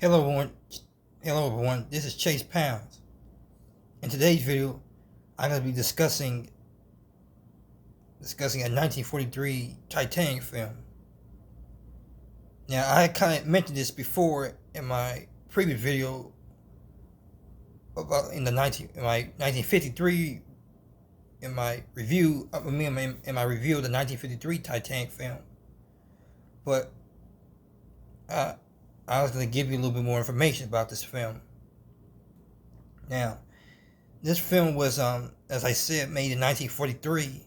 Hello everyone. This is Chase Pounds. In today's video, I'm going to be discussing a 1943 Titanic film. Now, I kind of mentioned this before in my previous video about in my 1953 in my review of my review of the 1953 Titanic film. But I was going to give you a little bit more information about this film. Now, this film was, as I said, made in 1943.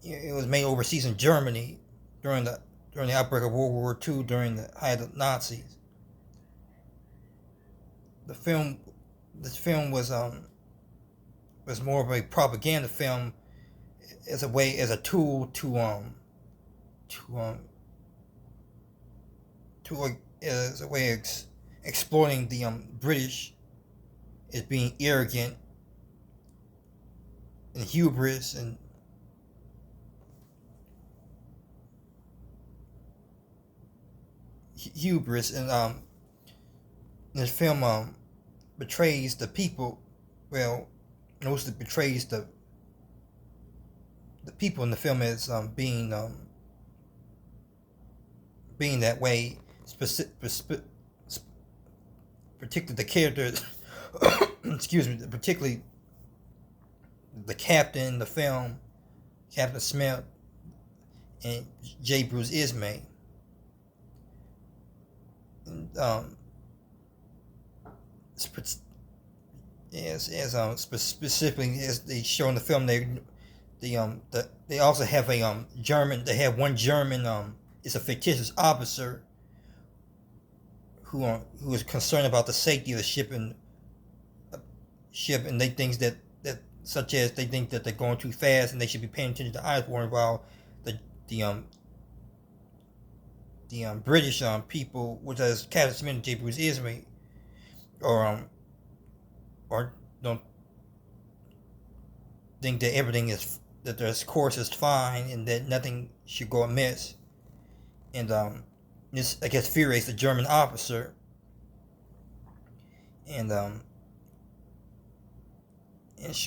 It was made overseas in Germany during the outbreak of World War II, during the height of the Nazis. This film was more of a propaganda film, as a tool as a way of exploiting the British as being arrogant and hubris and this film betrays the people. Well, mostly betrays the people in the film as being that way. Particularly the characters. Excuse me. Particularly the captain in the film, Captain Smith, and J. Bruce Ismay. Specifically as they show in the film, they also have a German. They have one German. It's a fictitious officer who is concerned about the safety of the ship, and they think that such as they think that they're going too fast and they should be paying attention to ice warning, while the British people, which is Captain Smith and J. Bruce Ismay, or don't think that that their course is fine and that nothing should go amiss. And this, I guess, infuriates the German officer.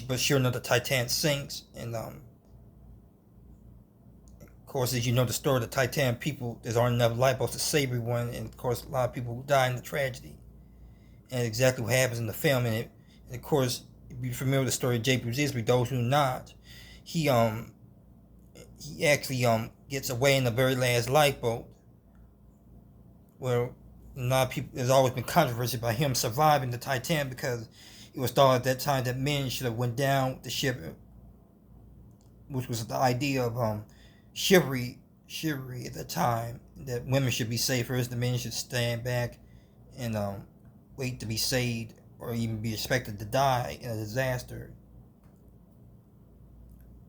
But sure enough, the Titanic sinks, and of course, as you know the story of the Titanic, there's aren't enough lifeboats to save everyone, and of course, a lot of people die in the tragedy. And exactly what happens in the film, and of course, if you're familiar with the story of J. Bruce Ismay, those who not, he actually gets away in the very last lifeboat, where a lot of people, there's always been controversy about him surviving the Titanic, because it was thought at that time that men should have went down with the ship, which was the idea of chivalry at the time, that women should be safe first, the men should stand back and wait to be saved, or even be expected to die in a disaster.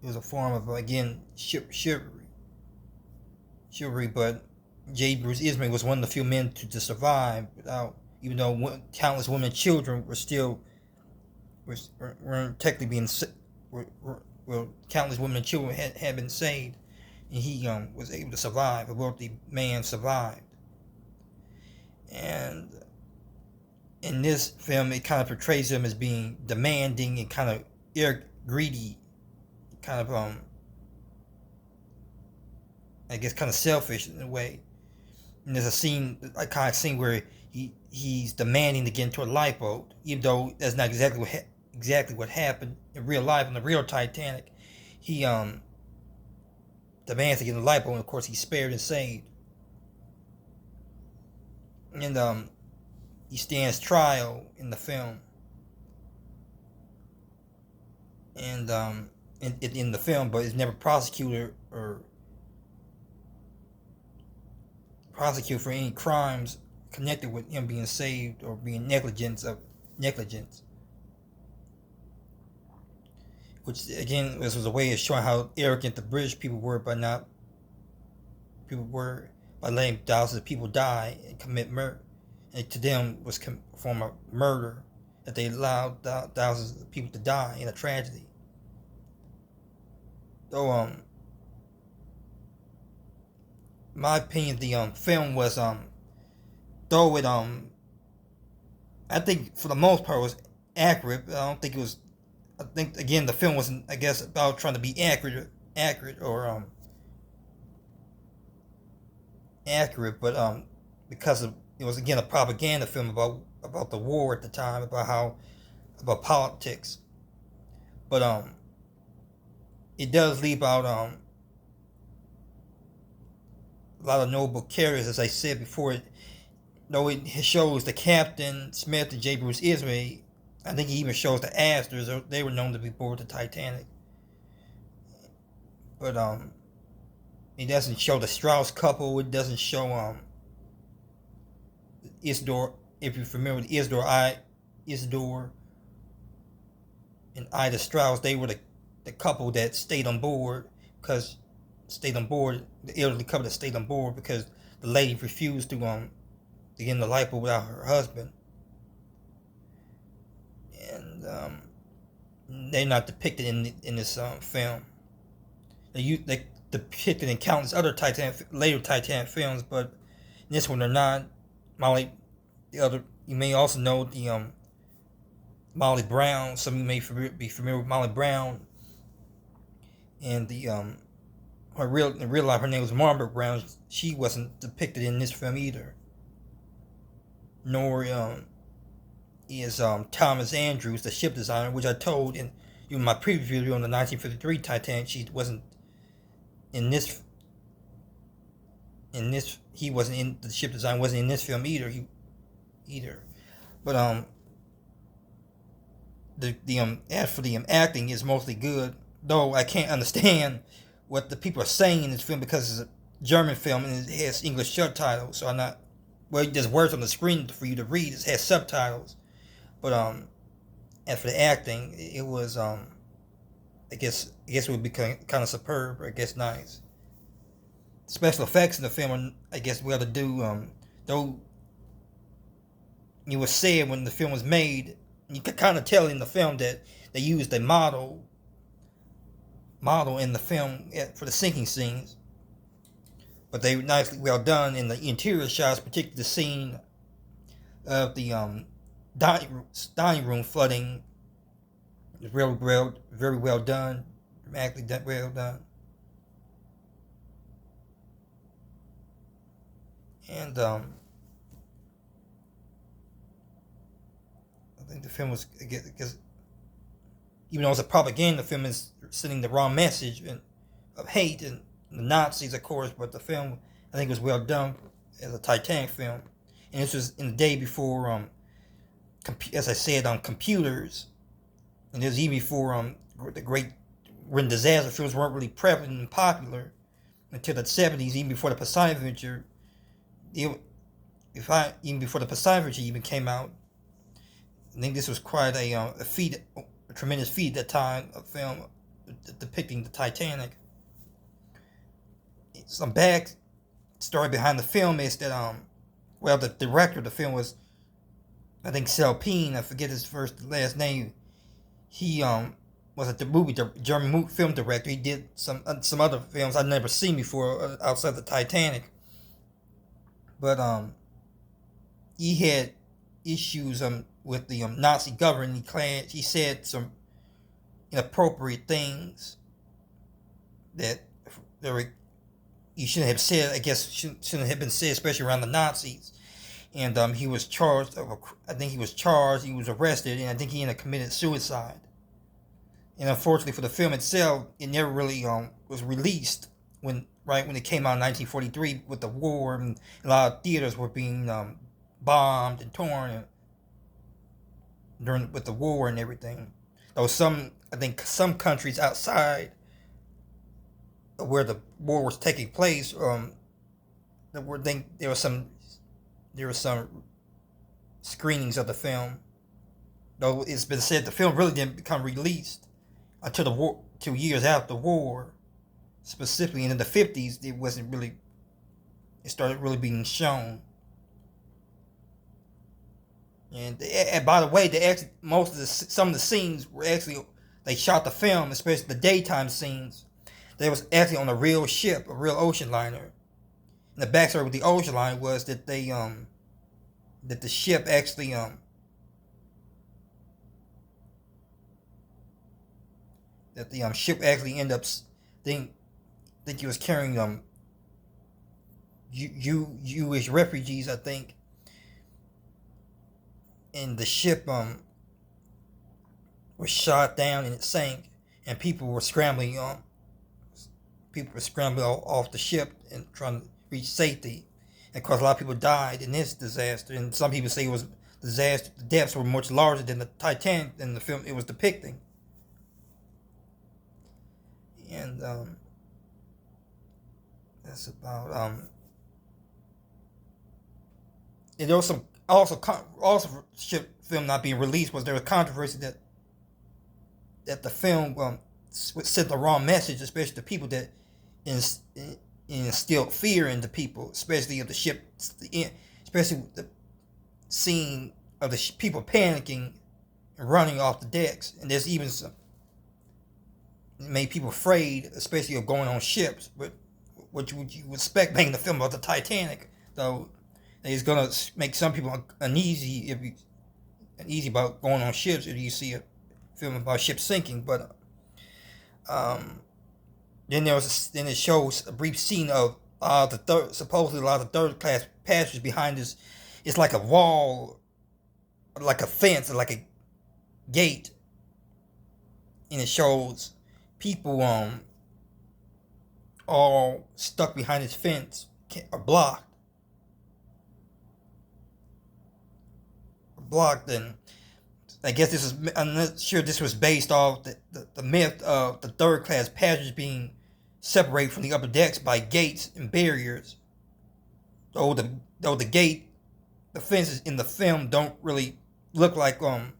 It was a form of, again, chivalry. But J. Bruce Ismay was one of the few men to survive even though countless women and children weren't technically being countless women and children had been saved, and he was able to survive. A wealthy man survived. And in this film, it kind of portrays him as being demanding and kind of greedy, kind of I guess kind of selfish in a way. And there's a kind of scene where he's demanding to get into a lifeboat, even though that's not exactly what happened in real life. In the real Titanic, he demands to get in the lifeboat, and of course he's spared and saved. And he stands trial in the film, and in the film, but is never prosecuted for any crimes connected with him being saved or being negligence. Which again, this was a way of showing how arrogant the British people were by letting thousands of people die and commit murder. And to them was a form of murder, that they allowed thousands of people to die in a tragedy. So in my opinion, the film was though it I think for the most part it was accurate. I don't think it was. I think again the film wasn't, I guess, about trying to be accurate, but because it was again a propaganda film about the war at the time, about politics. But it does leave out a lot of notable characters, as I said before. Though it shows the Captain Smith and J. Bruce Ismay, I think he even shows the Astors. They were known to be aboard the Titanic. But it doesn't show the Strauss couple. It doesn't show Isidore. If you're familiar with Isidore and Ida Strauss, they were the couple that stayed on board the elderly couple that stayed on board because the lady refused to get in the lifeboat without her husband. And they're not depicted in this film. They depicted in countless other later Titanic films, but in this one they're not. You may also know the Molly Brown. Some of you may be familiar with Molly Brown, and in real life her name was Margaret Brown. She wasn't depicted in this film either. Nor is Thomas Andrews, the ship designer, which I told in my previous video on the 1953 Titanic. She wasn't in this. He wasn't in the ship design. Wasn't in this film either. But as for the acting is mostly good. Though I can't understand what the people are saying in this film because it's a German film and it has English subtitles. So I'm not. Well, there's words on the screen for you to read. It has subtitles. But as for the acting, it was I guess it would be kind of superb. I guess nice. Special effects in the film, I guess, well to do. Though it was said when the film was made, you could kind of tell in the film that they used a model in the film for the sinking scenes. But they were nicely well done in the interior shots, particularly the scene of the dining room flooding. It was very well done, dramatically well done. And I think the film was, because even though it's a propaganda film, is sending the wrong message of hate and the Nazis, of course. But the film, I think, was well done as a Titanic film. And this was in the day before, as I said, on computers. And it was even before when disaster films weren't really prevalent and popular until the 70s, even before the Poseidon Adventure. Even before the Poseidon Adventure even came out. I think this was quite a feat, a tremendous feat at that time, a film depicting the Titanic. Some back story behind the film is that the director of the film was, I think, Selpine. I forget his last name. He was a German film director. He did some other films I'd never seen before outside the Titanic. But he had issues with the Nazi government. He said some inappropriate things that he shouldn't have said. I guess shouldn't have been said, especially around the Nazis. And he was charged. He was arrested, and I think he ended up committed suicide. And unfortunately for the film itself, it never really was released when it came out in 1943 with the war, and a lot of theaters were being bombed and torn with the war and everything. Though some countries outside where the war was taking place, there were some screenings of the film. Though it's been said the film really didn't become released until the war, 2 years after the war. Specifically in the 50s, it started really being shown. And by the way, some of the scenes were actually, they shot the film, especially the daytime scenes. They was actually on a real ship, a real ocean liner. And the backstory with the ocean liner was that they that the ship actually ship actually ended up think it was carrying Jewish refugees, I think, and the ship was shot down and it sank, and people were scrambling off the ship and trying to reach safety. And of course, a lot of people died in this disaster, and some people say it was disaster. The deaths were much larger than the Titanic in the film it was depicting. And that's about and there was some also ship film not being released was there was controversy that the film sent the wrong message, especially to people that instilled fear into people, especially of the ship, especially the scene of the people panicking and running off the decks, and there's even some made people afraid, especially of going on ships. But what you expect making the film about the Titanic, though, is gonna make some people uneasy about going on ships if you see a film about ships sinking. But then it shows a brief scene of supposedly a lot of third class passengers behind this. It's like a wall, like a fence, like a gate, and it shows people all stuck behind this fence, are blocked, and I guess I'm not sure this was based off the myth of the third class passengers being separated from the upper decks by gates and barriers. Though the fences in the film don't really look like the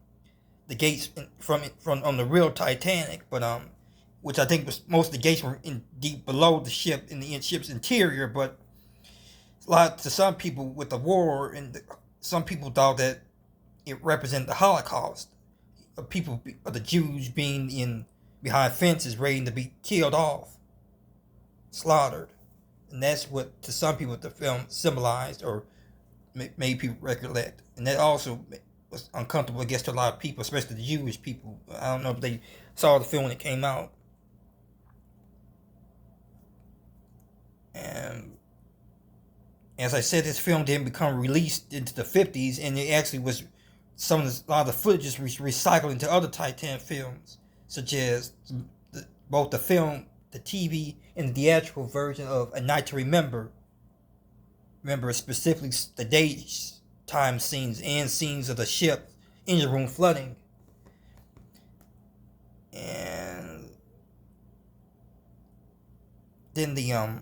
gates from on the real Titanic, but which I think was most of the gates were in deep below the ship in the ship's interior. But to some people with the war, some people thought that it represented the Holocaust of the Jews being in behind fences, ready to be killed off, slaughtered, and that's what to some people the film symbolized or made people recollect, and that also was uncomfortable, I guess, to a lot of people, especially the Jewish people. I don't know if they saw the film when it came out, and as I said, this film didn't become released into the 50s, and it actually was. A lot of the footage is recycled into other Titanic films, such as both the film, the TV, and the theatrical version of A Night to Remember. Remember specifically the daytime scenes and scenes of the ship engine room flooding. And then the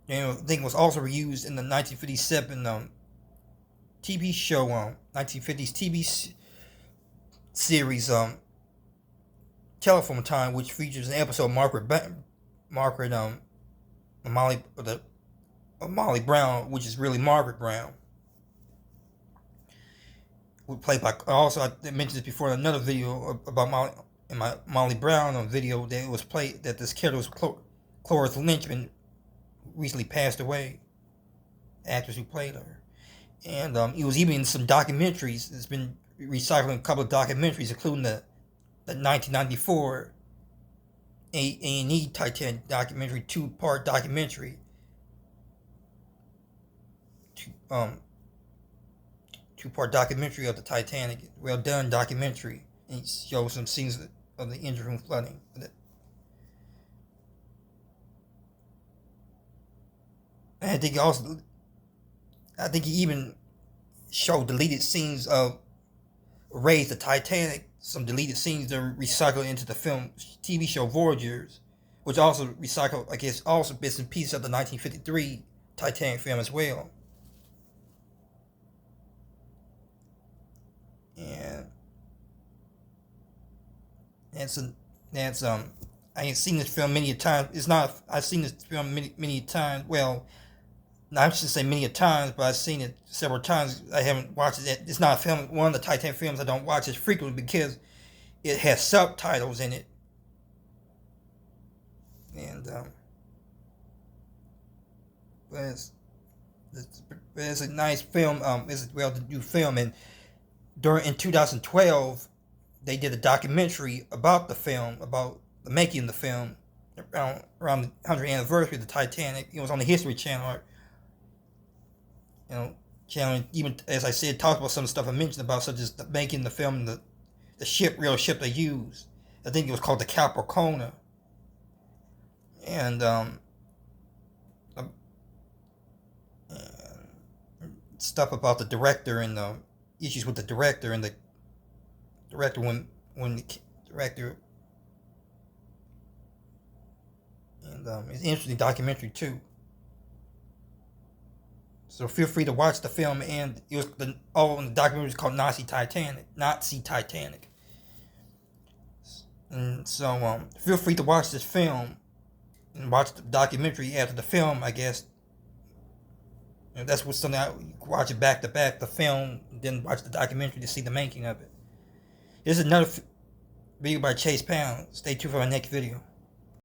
thing was also reused in the 1957 TV show 1950s TV series Telephone Time, which features an episode of Molly Brown, which is really Margaret Brown. Played by also I mentioned this before in another video about Molly Brown video that it was played that this character was Cloris Lynchman, recently passed away, the actress who played her. And it was even in some documentaries. It's been recycled in a couple of documentaries, including the 1994 A&E Titanic documentary, two-part documentary. Two-part documentary of the Titanic. Well done documentary. And it shows some scenes of the engine room flooding. And I think he even showed deleted scenes of Raise the Titanic, some deleted scenes that were recycled into the film TV show Voyagers, which also recycled, I guess, also bits and pieces of the 1953 Titanic film as well. And I ain't seen this film many times. I've seen this film many times. Well, I shouldn't say many times, but I've seen it several times. I haven't watched it. It's not a film. One of the Titanic films I don't watch as frequently because it has subtitles in it, and but It's a nice film. It's a well-to-do film, and in 2012, they did a documentary about the film, about the making of the film, around the 100th anniversary of the Titanic. It was on the History Channel. Channel. Even as I said, talked about some of the stuff I mentioned about, such as the making the film, and the real ship they used. I think it was called the Capricorn, and stuff about the director and the issues with the director and the director when the director, and it's an interesting documentary too. So feel free to watch the film, and it was the documentary was called Nazi Titanic. And so feel free to watch this film and watch the documentary after the film, I guess. And that's what's something you watch it back to back, the film, then watch the documentary to see the making of it. Here's another video by Chase Pound. Stay tuned for my next video.